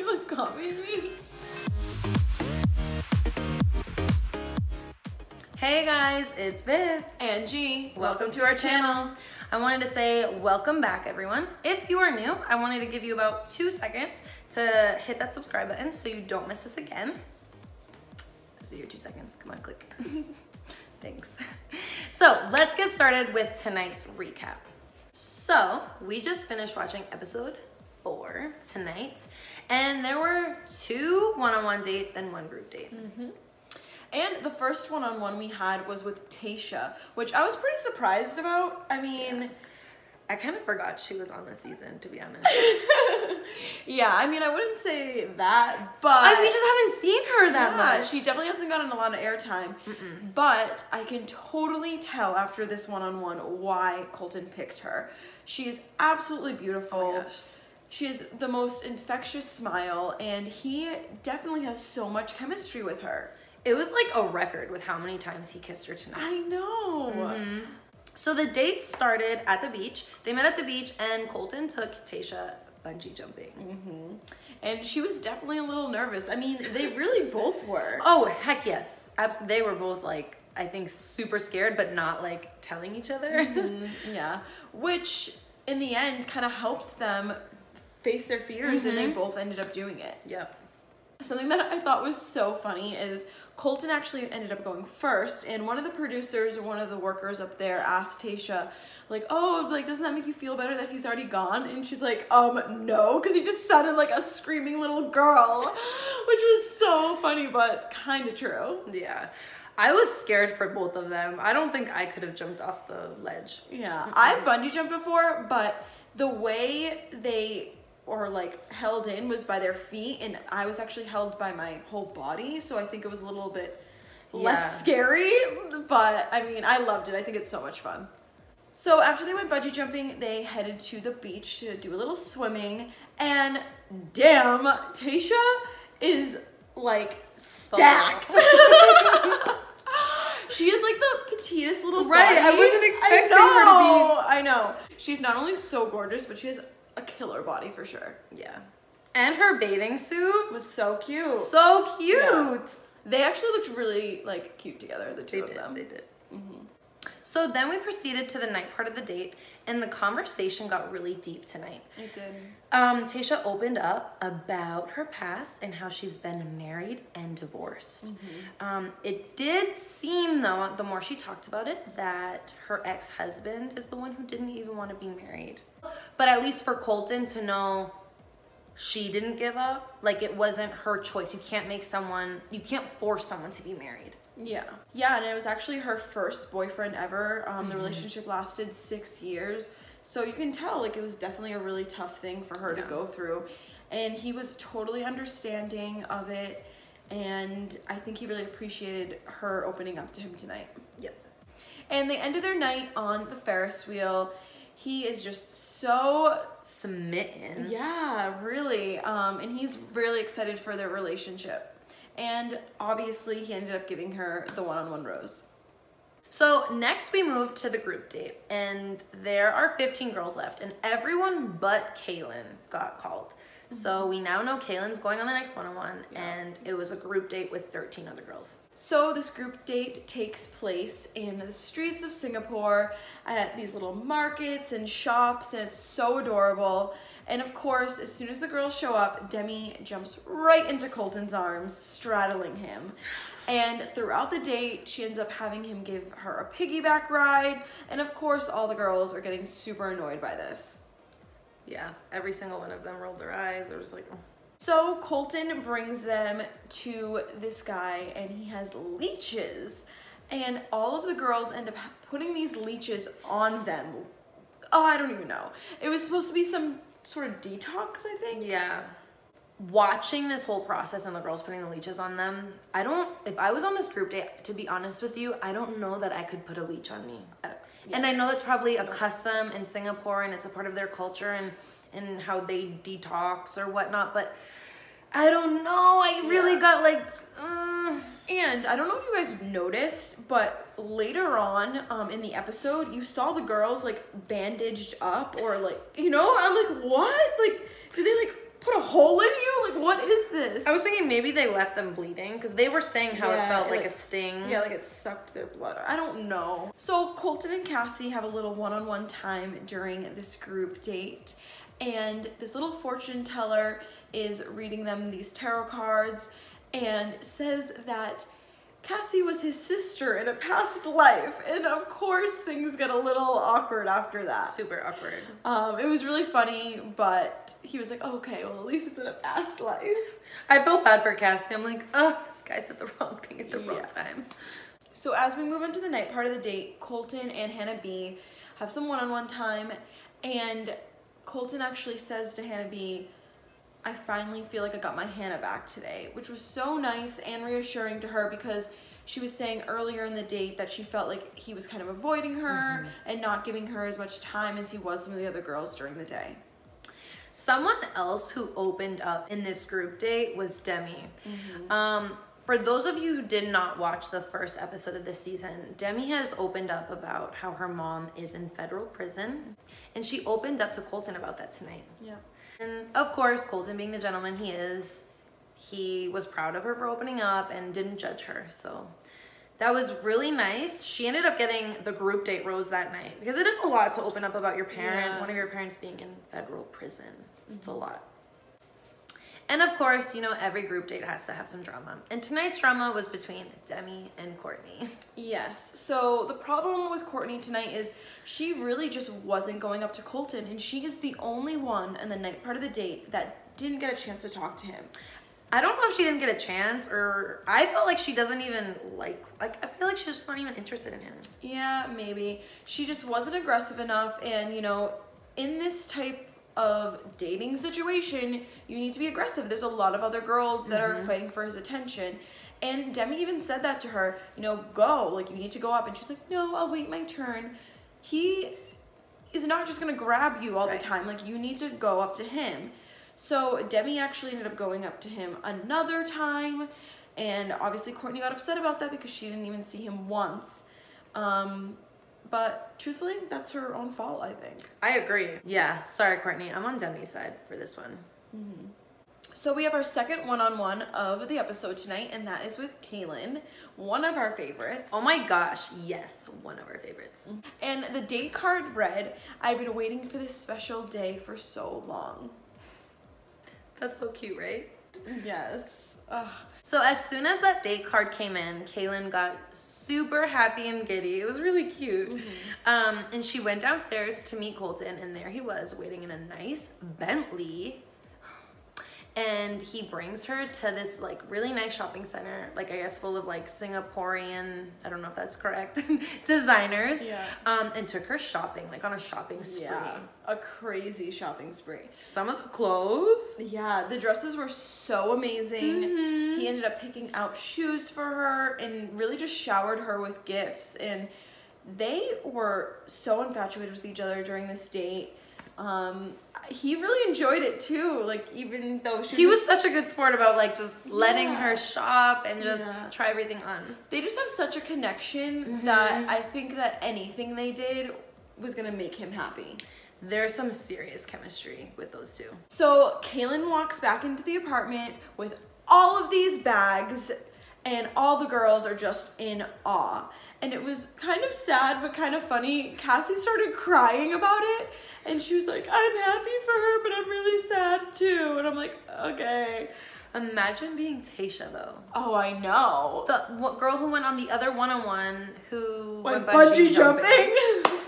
You like copied me. Hey guys, it's Viv and G. Welcome to our channel. I wanted to say welcome back, everyone. If you are new, I wanted to give you about 2 seconds to hit that subscribe button so you don't miss us again. This is your 2 seconds. Come on, click. Thanks. So let's get started with tonight's recap. So we just finished watching episode 4 tonight, and there were 2 one-on-one dates and 1 group date. And the first one-on-one we had was with Tayshia, which I was pretty surprised about. I mean, I kind of forgot she was on this season, to be honest. yeah, I mean, I wouldn't say that, but... we just haven't seen her that much. She definitely hasn't gotten a lot of airtime. But I can totally tell after this one-on-one why Colton picked her. She is absolutely beautiful. Oh my gosh. She has the most infectious smile, and he definitely has so much chemistry with her. It was like a record with how many times he kissed her tonight. I know. So the date started at the beach. They met at the beach, and Colton took Tayshia bungee jumping. And she was definitely a little nervous. I mean, they really both were. Oh, heck yes. Absolutely. They were both like, I think, super scared, but not like telling each other. Yeah. Which in the end kind of helped them face their fears, and they both ended up doing it. Yep. Something that I thought was so funny is Colton actually ended up going first, and one of the producers or one of the workers up there asked Tayshia, like, oh, like, doesn't that make you feel better that he's already gone? And she's like, no, because he just sounded like a screaming little girl, which was so funny, but kind of true. Yeah. I was scared for both of them. I don't think I could have jumped off the ledge. Yeah. I've bungee jumped before, but the way they or like held in was by their feet, and I was actually held by my whole body, so I think it was a little bit less scary, but I mean, I loved it. I think it's so much fun. So after they went bungee jumping, they headed to the beach to do a little swimming, and damn, Tayshia is like stacked. She is like the petitest little body. I wasn't expecting her to be. I know. She's not only so gorgeous, but she has a killer body for sure. Yeah. And her bathing suit was so cute. So cute. Yeah. They actually looked really like cute together, the two of them. They did. So then we proceeded to the night part of the date, and the conversation got really deep tonight. It did. Tayshia opened up about her past and how she's been married and divorced. It did seem, though, the more she talked about it, that her ex-husband is the one who didn't even want to be married. But at least for Colton to know she didn't give up, like it wasn't her choice. You can't force someone to be married. Yeah. Yeah, and it was actually her first boyfriend ever. The relationship lasted 6 years. So you can tell, like, it was definitely a really tough thing for her to go through. And he was totally understanding of it. And I think he really appreciated her opening up to him tonight. Yep. And they ended their night on the Ferris wheel. He is just so smitten. Yeah, really. And he's really excited for their relationship. And obviously he ended up giving her the one-on-one rose. So next we move to the group date, and there are 15 girls left, and everyone but Kailyn got called. So we now know Kailyn's going on the next one-on-one, and it was a group date with 13 other girls. So this group date takes place in the streets of Singapore at these little markets and shops, and it's so adorable. And of course, as soon as the girls show up, Demi jumps right into Colton's arms, straddling him. And throughout the date, she ends up having him give her a piggyback ride. And of course, all the girls are getting super annoyed by this. Yeah, every single one of them rolled their eyes. They were just like, oh. So Colton brings them to this guy, and he has leeches. And all of the girls end up putting these leeches on them. Oh, I don't even know. It was supposed to be some sort of detox, I think. Yeah. Watching this whole process and the girls putting the leeches on them, if I was on this group date, to be honest with you, I don't know that I could put a leech on me. And I know that's probably a custom in Singapore, and it's a part of their culture and how they detox or whatnot, but I don't know. I really got like, And I don't know if you guys noticed, but later on in the episode, you saw the girls like bandaged up or like, you know, I'm like, what? Like, did they like put a hole in you? Like, what is this? I was thinking maybe they left them bleeding because they were saying how it felt like a sting. Yeah, like it sucked their blood. I don't know. So Colton and Cassie have a little one-on-one time during this group date, and this little fortune teller is reading them these tarot cards and says that Cassie was his sister in a past life, and of course things get a little awkward after that. Super awkward. It was really funny, but he was like, oh, okay, well at least it's in a past life. I felt bad for Cassie. I'm like, oh, this guy said the wrong thing at the wrong time. So as we move into the night part of the date, Colton and Hannah B have some one-on-one time, and Colton actually says to Hannah B, I finally feel like I got my Hannah back today, which was so nice and reassuring to her because she was saying earlier in the date that she felt like he was kind of avoiding her and not giving her as much time as he was some of the other girls during the day. Someone else who opened up in this group date was Demi. For those of you who did not watch the first episode of this season, Demi has opened up about how her mom is in federal prison, and she opened up to Colton about that tonight. Yeah. And of course, Colton, being the gentleman he is, he was proud of her for opening up and didn't judge her. So that was really nice. She ended up getting the group date rose that night because it is a lot to open up about your parent, one of your parents being in federal prison. It's a lot. And of course, you know, every group date has to have some drama. And tonight's drama was between Demi and Courtney. Yes. So the problem with Courtney tonight is she really just wasn't going up to Colton, and she is the only one in the night part of the date that didn't get a chance to talk to him. I don't know if she didn't get a chance, or I felt like she doesn't even I feel like she's just not even interested in him. Yeah, maybe. She just wasn't aggressive enough, and you know, in this type of dating situation, you need to be aggressive. There's a lot of other girls that are fighting for his attention. And Demi even said that to her, you know, go, like you need to go up. And she's like, no, I'll wait my turn. He is not just gonna grab you all the time. Like you need to go up to him. So Demi actually ended up going up to him another time. And obviously Courtney got upset about that because she didn't even see him once. But truthfully, that's her own fault, I think. I agree. Yeah, sorry, Courtney. I'm on Demi's side for this one. So we have our second one-on-one of the episode tonight, and that is with Kailyn, one of our favorites. Oh my gosh, yes, one of our favorites. And the date card read, I've been waiting for this special day for so long. That's so cute, right? Yes. Ugh. So as soon as that date card came in, Kailyn got super happy and giddy. It was really cute. And she went downstairs to meet Colton, and there he was waiting in a nice Bentley. And he brings her to this like really nice shopping center, like I guess full of like Singaporean, I don't know if that's correct, designers. And took her shopping, like on a shopping spree. Yeah, a crazy shopping spree. Some of the clothes. Yeah, the dresses were so amazing. He ended up picking out shoes for her and really just showered her with gifts. And they were so infatuated with each other during this date. He really enjoyed it too, like even though he was such a good sport about like just letting her shop and just try everything on. They just have such a connection that I think that anything they did was gonna make him happy. There's some serious chemistry with those two. So Kailyn walks back into the apartment with all of these bags, and all the girls are just in awe. And it was kind of sad, but kind of funny. Cassie started crying about it, and she was like, I'm happy for her, but I'm really sad too. And I'm like, okay. Imagine being Tasha though. Oh, I know. The girl who went on the other one-on-one who went bungee jumping.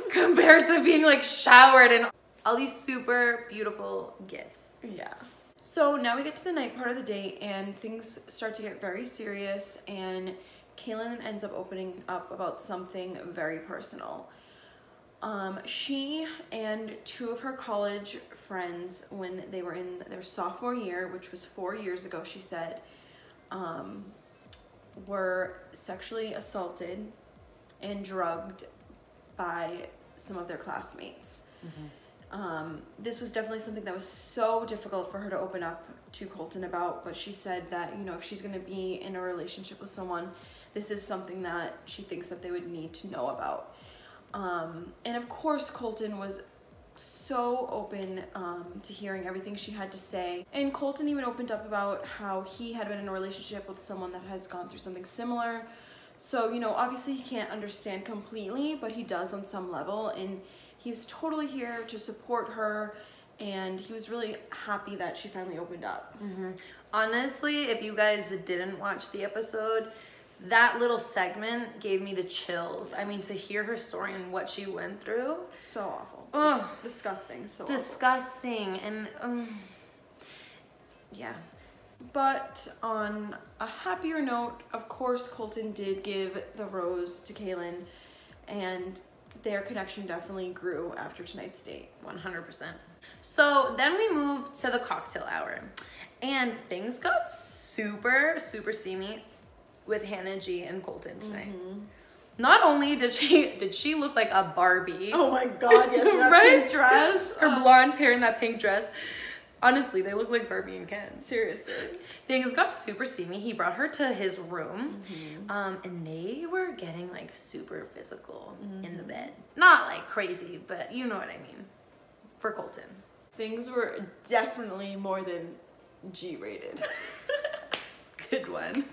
Compared to being like showered and all these super beautiful gifts. Yeah. So now we get to the night part of the date, and things start to get very serious, and Kailyn ends up opening up about something very personal. She and two of her college friends, when they were in their sophomore year, which was 4 years ago, she said, were sexually assaulted and drugged by some of their classmates. This was definitely something that was so difficult for her to open up to Colton about, but she said that, you know, if she's going to be in a relationship with someone, this is something that she thinks that they would need to know about. And of course, Colton was so open to hearing everything she had to say. And Colton even opened up about how he had been in a relationship with someone that has gone through something similar. So, you know, obviously he can't understand completely, but he does on some level, and he's totally here to support her, and he was really happy that she finally opened up. Honestly, if you guys didn't watch the episode, that little segment gave me the chills. I mean, to hear her story and what she went through. So awful. Ugh. Disgusting. So disgusting. Awful. And yeah. But on a happier note, of course, Colton did give the rose to Kailyn, and their connection definitely grew after tonight's date. 100%. So then we moved to the cocktail hour, and things got super, super steamy with Hannah G and Colton tonight. Not only did she look like a Barbie. Oh my god, yes, that right? pink dress. Her blonde hair and that pink dress. Honestly, they look like Barbie and Ken. Seriously. Things got super steamy. He brought her to his room, and they were getting like super physical in the bed. Not like crazy, but you know what I mean. For Colton. Things were definitely more than G-rated. Good one.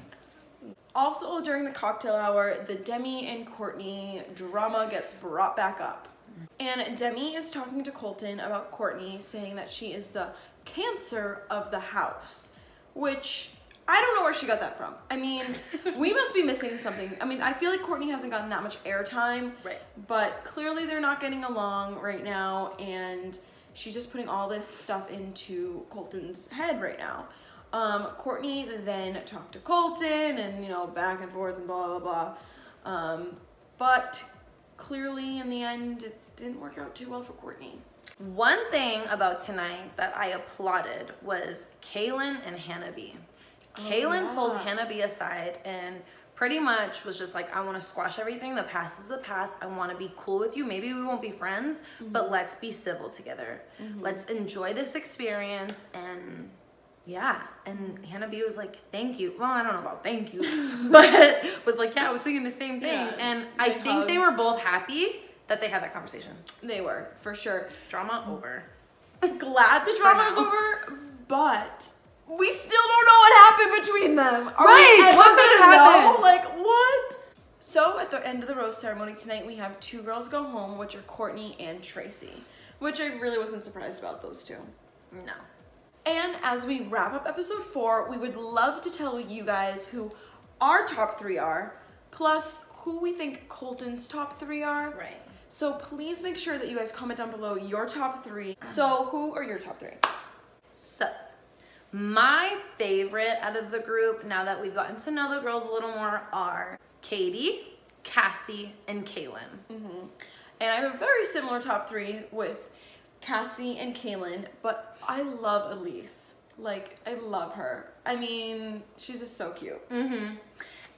Also, during the cocktail hour, the Demi and Courtney drama gets brought back up. And Demi is talking to Colton about Courtney, saying that she is the Cancer of the house, which I don't know where she got that from. I mean, we must be missing something. I mean, I feel like Courtney hasn't gotten that much airtime, right? But clearly they're not getting along right now, and she's just putting all this stuff into Colton's head right now. Courtney then talked to Colton, and you know, back and forth and blah blah blah. But clearly in the end, it didn't work out too well for Courtney. One thing about tonight that I applauded was Kailyn and Hannah B. Kailyn pulled Hannah B aside and pretty much was just like, I want to squash everything. The past is the past. I want to be cool with you. Maybe we won't be friends, but let's be civil together. Let's enjoy this experience. And yeah, and Hannah B was like, thank you. Well, I don't know about thank you, but was like, yeah, I was thinking the same thing. Yeah, and I think they were both happy that they had that conversation. They were, for sure. Drama over. Glad the drama is over, but we still don't know what happened between them. Right, what could have happened? Like, what? So at the end of the rose ceremony tonight, we have two girls go home, which are Courtney and Tracy, which I really wasn't surprised about those two. No. And as we wrap up episode 4, we would love to tell you guys who our top 3 are, plus who we think Colton's top 3 are. Right. So please make sure that you guys comment down below your top 3. So who are your top 3? So my favorite out of the group, now that we've gotten to know the girls a little more, are Katie, Cassie, and Kailyn. And I have a very similar top 3 with Cassie and Kailyn, but I love Elise. Like, I love her. I mean, she's just so cute.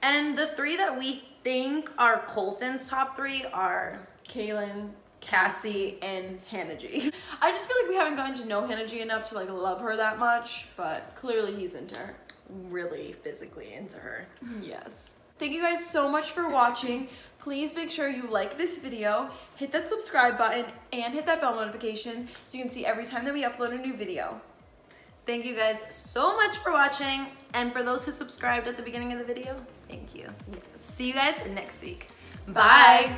And the 3 that we think are Colton's top 3 are Kailyn, Cassie, and Hannah G. I just feel like we haven't gotten to know Hannah G enough to like love her that much, but clearly he's into her. Really physically into her. Yes. Thank you guys so much for watching. Please make sure you like this video, hit that subscribe button, and hit that bell notification so you can see every time that we upload a new video. Thank you guys so much for watching, and for those who subscribed at the beginning of the video, thank you. Yes. See you guys next week. Bye.